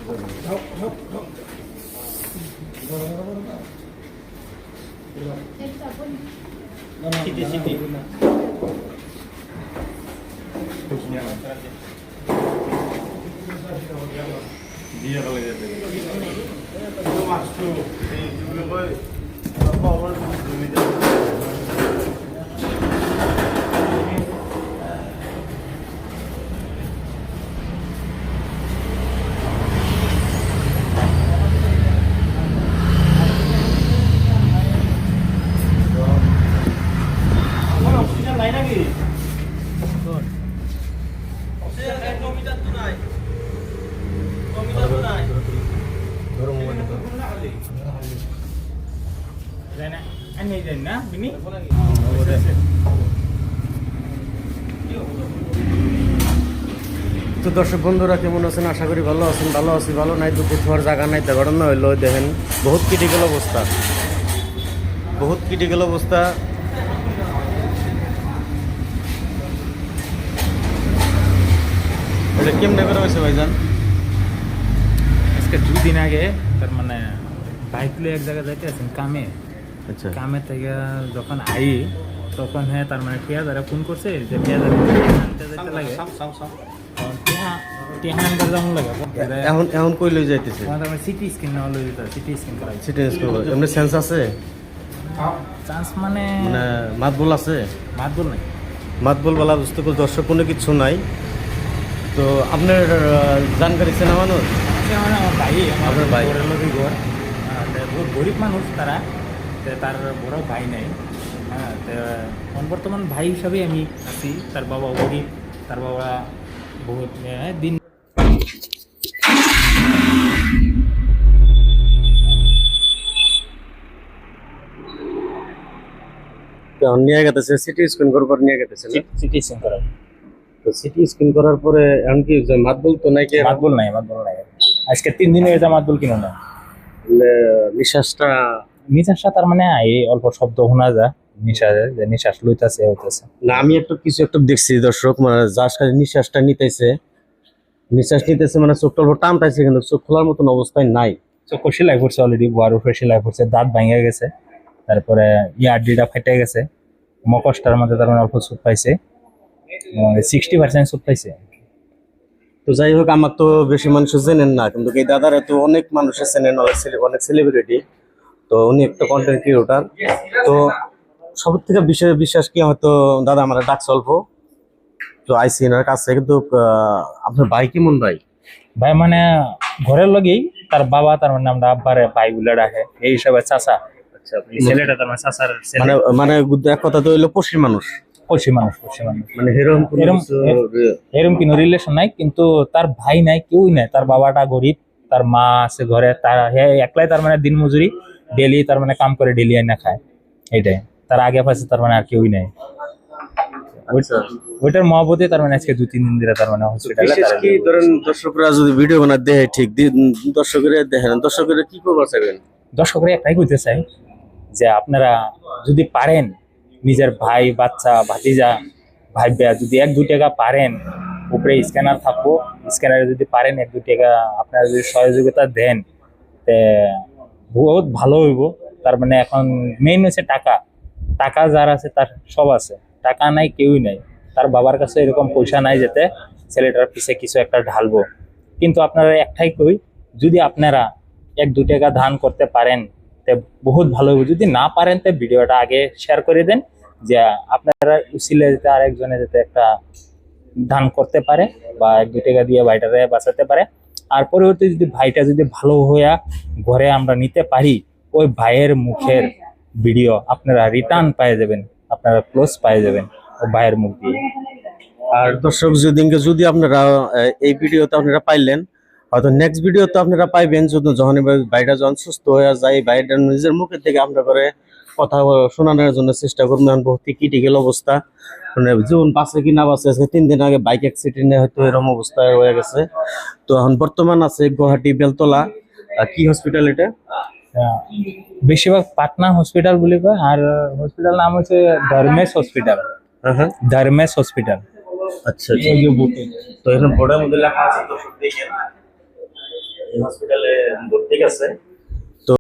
তো দর্শক বন্ধুরা কেমন আছেন? আশা করি ভালো আছেন। ভালো আছি, ভালো নাই তো কোথাও জায়গা নাই। তো ঘটনা হইলো দেখেন বহুত ক্রিটিক্যাল অবস্থা, বহুত ক্রিটিক্যাল অবস্থা। এটা কেমনে করা হয়েছে ভাইজান? আজকে 2 দিন আগে তার মানে বাইক নিয়ে এক জায়গায় যাইতে আছেন কামে। আচ্ছা, কামে থেকে যখন আই তখন হ্যাঁ তার মানে পেঁয়াজারা ফোন করছে যে পেঁয়াজারা আনতে যেতে লাগে। এখন এখন কই লই যাইতেছে? সিটি স্ক্যান নেওয়া লই যেতে, সিটি স্ক্যান করা। সিটি স্ক্যান এমনি সেন্স আছে? চান্স মানে মানে মাতবল আছে? মাতবল নাই, মাতবল বলা বুঝতে পারছি। দর্শক কোনো কিছু নাই। তো আপনার জানকারি চেনা মানুষ? মানে আমার ভাই, আপনার ভাই ঘর বহুত গরিব মানুষ তারা, তার বড় ভাই নাই। হ্যাঁ, বর্তমান ভাই হিসাবে আমি আছি। তার বাবা গরিব, তার বাবা বহুত দিন নিয়ে গেছে সিটি স্ক্যান করার নিয়ে গেছে সিটি স্ক্যান করা। তো সিটি স্ক্যান করার পরে এমনকি মাতবল তো নাই? মাতবল নাই, মাতবল নাই। আজকে 3 দিন হয়ে যা মাতবল কিনো না। নিঃশ্বাসটা তার মানে এই অল্প শব্দ শোনা যায়, নিঃশ্বাস লইতেছে হইতেছে না। আমি একটু কিছু একটু দেখছি দর্শক, মানে যার সাথে নিঃশ্বাসটা নিতেছে, নিঃশ্বাস নিতেছে মানে চোখটা অল্প টানতেছে, কিন্তু চোখ খোলার মতন অবস্থায় নাই। চোখ সেলাই করছে অলরেডি, বড় উপরে সেলাই করছে, দাঁত ভেঙে গেছে, তারপরে ইয়ারডিটা ফেটে গেছে, মকসটার মধ্যে তার মানে অল্প চোখ পাইছে, 60% চোখ পাইছে। তো যাই হোক, আমার তো বেশি মানুষ চেনেন না, কিন্তু এই দাদারা তো অনেক মানুষের চেনেন, অনেক সেলিব্রিটি। তো উনি একটা কন্টেন্ট ক্রিয়েটর। তো সব থেকে বিশ্বাস কি হয়তো দাদা আমার ডাক অল্প তো আইসি এনার কাছে। কিন্তু আপনার ভাই কেমন ভাই? ভাই মানে ঘরের লগেই তার বাবা, তার মানে আমরা আব্বারে ভাই বলে ডাকে, এই হিসাবে চাচা। আচ্ছা, ছেলেটা তার মানে চাচার মানে মানে এক কথা তো হইলো পশ্চিম মানুষ, পশ্চিম মানুষ মানে এরকম কোনো রিলেশন নাই, কিন্তু তার ভাই নাই, কেউই নাই। তার বাবাটা গরিব, তার মা আছে ঘরে, তার একলাই তার মানে দিন মজুরি, ডেলি তার মানে কাম করে ডেলি আইনা খায়। এইটাই তার আগে পাশে তার মানে আর কেউই নাই। ওইটার মহাবতী তার মানে আজকে 2-3 দিন ধরে তার মানে হসপিটালে। কি ধরেন দর্শকরা যদি ভিডিও বানা দেখে, ঠিক দর্শকরা দেখেন, দর্শকরা কি করবার চাইবেন? দর্শকরা একটাই কইতে চাই যে আপনারা যদি পারেন নিজের ভাই, বাচ্চা, ভাতিজা, ভাইবা যদি 1-2 টাকা পারেন, উপরে স্ক্যানার থাকবো, স্ক্যানারে যদি পারেন 1-2 টাকা আপনারা যদি সহযোগিতা দেন, বহুত ভালো হইব। তার মানে এখন মেইন হচ্ছে টাকা। টাকা যার আছে তার সব আছে, টাকা নাই কেউই নাই। তার বাবার কাছে এরকম পয়সা নাই যেতে ছেলেটার পিছে কিছু একটা ঢালবো। কিন্তু আপনারা একটাই কই, যদি আপনারা 1-2 টাকা দান করতে পারেন তে বহুত ভালো হইব। যদি না পারেন তে ভিডিওটা আগে শেয়ার করে দেন, যে আপনারা উচিলে যেতে আরেকজনে যেতে একটা দান করতে পারে বা 1-2 টাকা দিয়ে ভাইটারে বাঁচাতে পারে। আর পরবর্তী যদি ভাইটা যদি ভালো হইয়া ঘরে আমরা নিতে পারি, ওই ভাইয়ের মুখের ভিডিও আপনারা রিটার্ন পাই যাবেন, আপনারা ক্লোজ পাই যাবেন ওই ভাইয়ের মুখ দিয়ে। আর দর্শক যদি আপনারা এই ভিডিওতে আপনারা পাইলেন, হয়তো নেক্সট ভিডিওতে আপনারা পাইবেন যখন ভাইটা যখন সুস্থ হয়ে যায়, ভাইটা নিজের মুখের থেকে আমরা করে কথা শোনানোর জন্য চেষ্টা করবেন। বহুত ক্রিটিক্যাল অবস্থা, মানে জীবন বাঁচে কি না বাঁচে। 3 দিন আগে বাইক অ্যাক্সিডেন্টে হয়তো এরকম অবস্থায় হয়ে গেছে। তো এখন বর্তমান আছে গুয়াহাটি বেলতলা। কি হসপিটাল এটা? বেশিরভাগ পাটনা হসপিটাল বলে কয়, আর হসপিটাল নাম হচ্ছে ধর্মেশ হসপিটাল। ধর্মেশ হসপিটাল। আচ্ছা, তো এখানে বড় মধ্যে লেখা আছে, দর্শক দেখেন। এই হসপিটালে ভর্তি আছে